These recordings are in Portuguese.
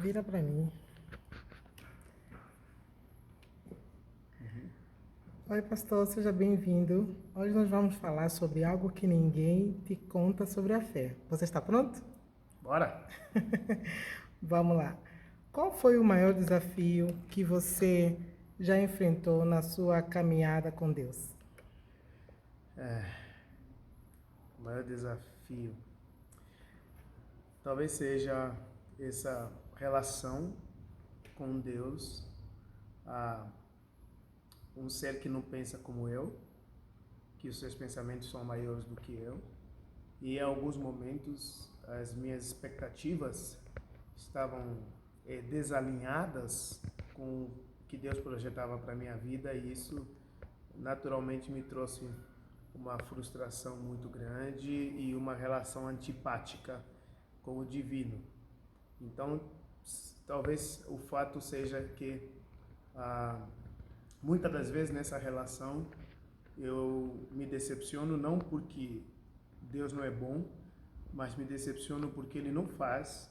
Vira para mim. Oi, pastor, seja bem-vindo. Hoje nós vamos falar sobre algo que ninguém te conta sobre a fé. Você está pronto? Bora! Vamos lá. Qual foi o maior desafio que você já enfrentou na sua caminhada com Deus? O maior desafio talvez seja essa relação com Deus, a um ser que não pensa como eu, que os seus pensamentos são maiores do que eu, e em alguns momentos as minhas expectativas estavam desalinhadas com o que Deus projetava para minha vida, e isso naturalmente me trouxe uma frustração muito grande e uma relação antipática com o divino. Então, talvez o fato seja que muitas das vezes nessa relação eu me decepciono não porque Deus não é bom, mas me decepciono porque Ele não faz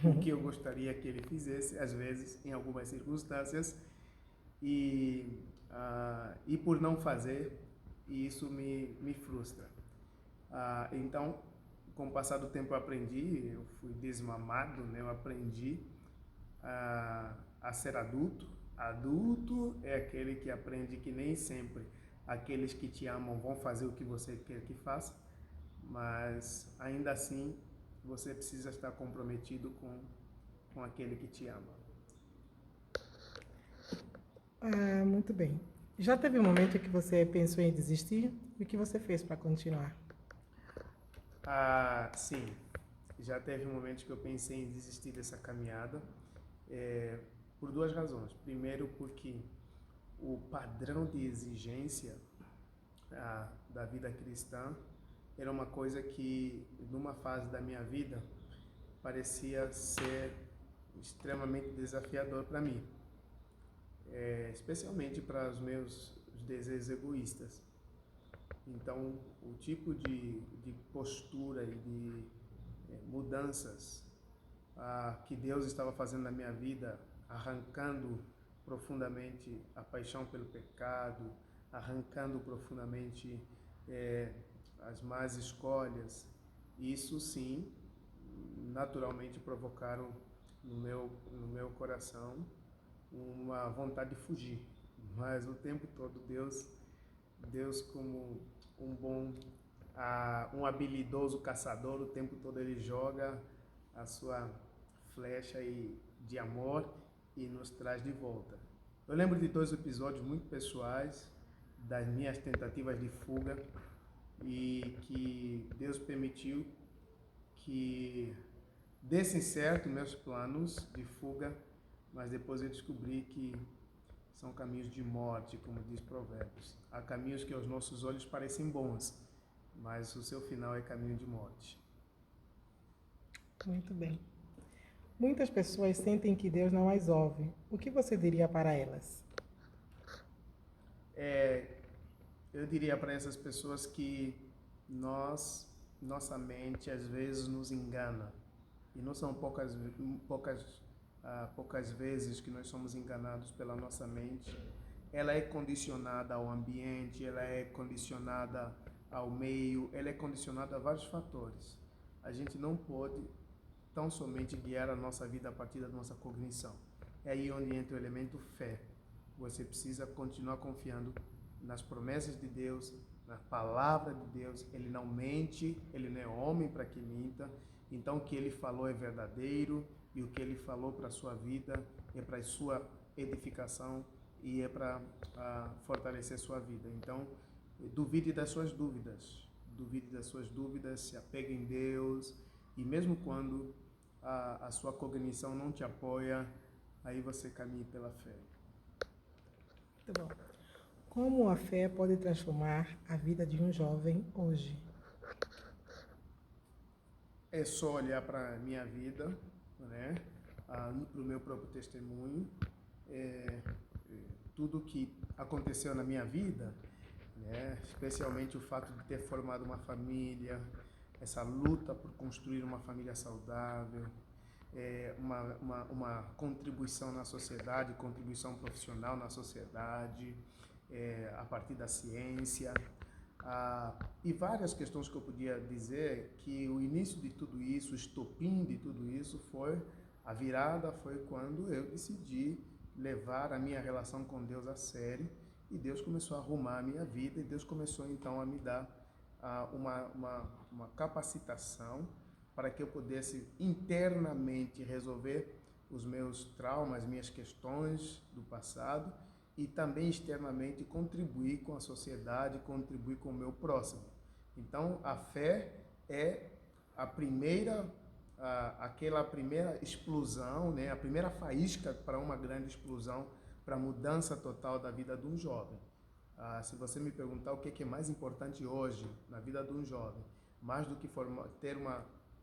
o que eu gostaria que Ele fizesse, às vezes, em algumas circunstâncias, e por não fazer, isso me frustra. Então, com o passar do tempo eu aprendi, eu fui desmamado, né? Eu aprendi a ser adulto. Adulto é aquele que aprende que nem sempre aqueles que te amam vão fazer o que você quer que faça, mas ainda assim você precisa estar comprometido com aquele que te ama. Muito bem. Já teve um momento que você pensou em desistir? E o que você fez para continuar? Sim, já teve um momento que eu pensei em desistir dessa caminhada, por duas razões. Primeiro, porque o padrão de exigência da vida cristã era uma coisa que, numa fase da minha vida, parecia ser extremamente desafiador para mim, especialmente para os meus desejos egoístas. Então, o tipo de postura e de mudanças que Deus estava fazendo na minha vida, arrancando profundamente a paixão pelo pecado, arrancando profundamente as más escolhas, isso sim, naturalmente provocaram no meu coração uma vontade de fugir. Mas o tempo todo Deus como um habilidoso caçador, o tempo todo ele joga a sua flecha de amor e nos traz de volta. Eu lembro de dois episódios muito pessoais das minhas tentativas de fuga e que Deus permitiu que dessem certo meus planos de fuga, mas depois eu descobri que são caminhos de morte, como diz Provérbios. Há caminhos que aos nossos olhos parecem bons, mas o seu final é caminho de morte. Muito bem. Muitas pessoas sentem que Deus não as ouve. O que você diria para elas? Eu diria para essas pessoas que nossa mente às vezes nos engana. E não são poucas vezes que nós somos enganados pela nossa mente. Ela é condicionada ao ambiente, ela é condicionada ao meio, ela é condicionada a vários fatores. A gente não pode tão somente guiar a nossa vida a partir da nossa cognição. É aí onde entra o elemento fé. Você precisa continuar confiando nas promessas de Deus, na palavra de Deus. Ele não mente, ele não é homem para que minta. Então o que ele falou é verdadeiro e o que ele falou para a sua vida é para a sua edificação e é para fortalecer a sua vida. Então, duvide das suas dúvidas, se apegue em Deus, e mesmo quando a sua cognição não te apoia, aí você caminhe pela fé. Muito bom. Como a fé pode transformar a vida de um jovem hoje? É só olhar para a minha vida, né? Para o meu próprio testemunho, tudo que aconteceu na minha vida, né? Especialmente o fato de ter formado uma família, essa luta por construir uma família saudável, uma contribuição na sociedade, contribuição profissional na sociedade, a partir da ciência. E várias questões que eu podia dizer que o início de tudo isso, o estopim de tudo isso a virada foi quando eu decidi levar a minha relação com Deus a sério, e Deus começou a arrumar a minha vida, e Deus começou então a me dar uma capacitação para que eu pudesse internamente resolver os meus traumas, minhas questões do passado, e também externamente contribuir com a sociedade, contribuir com o meu próximo. Então, a fé é aquela primeira explosão, né? A primeira faísca para uma grande explosão, para a mudança total da vida de um jovem. Se você me perguntar o que é mais importante hoje na vida de um jovem, mais do que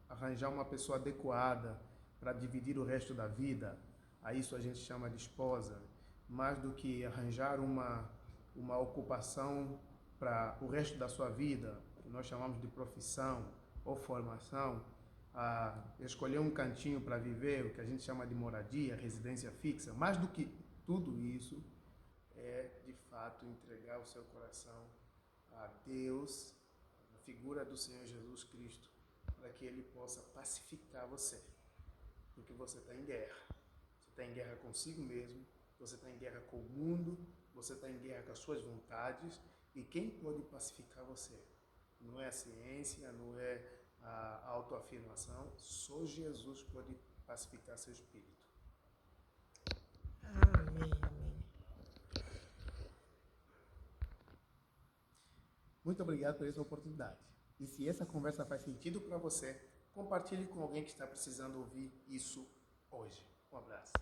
arranjar uma pessoa adequada para dividir o resto da vida, a isso a gente chama de esposa, mais do que arranjar uma ocupação para o resto da sua vida, que nós chamamos de profissão ou formação, escolher um cantinho para viver, o que a gente chama de moradia, residência fixa, mais do que tudo isso, é de fato entregar o seu coração a Deus, na figura do Senhor Jesus Cristo, para que Ele possa pacificar você, porque você está em guerra. Você está em guerra consigo mesmo, você está em guerra com o mundo, você está em guerra com as suas vontades, e quem pode pacificar você? Não é a ciência, não é a autoafirmação, só Jesus pode pacificar seu espírito. Amém, amém. Muito obrigado por essa oportunidade. E se essa conversa faz sentido para você, compartilhe com alguém que está precisando ouvir isso hoje. Um abraço.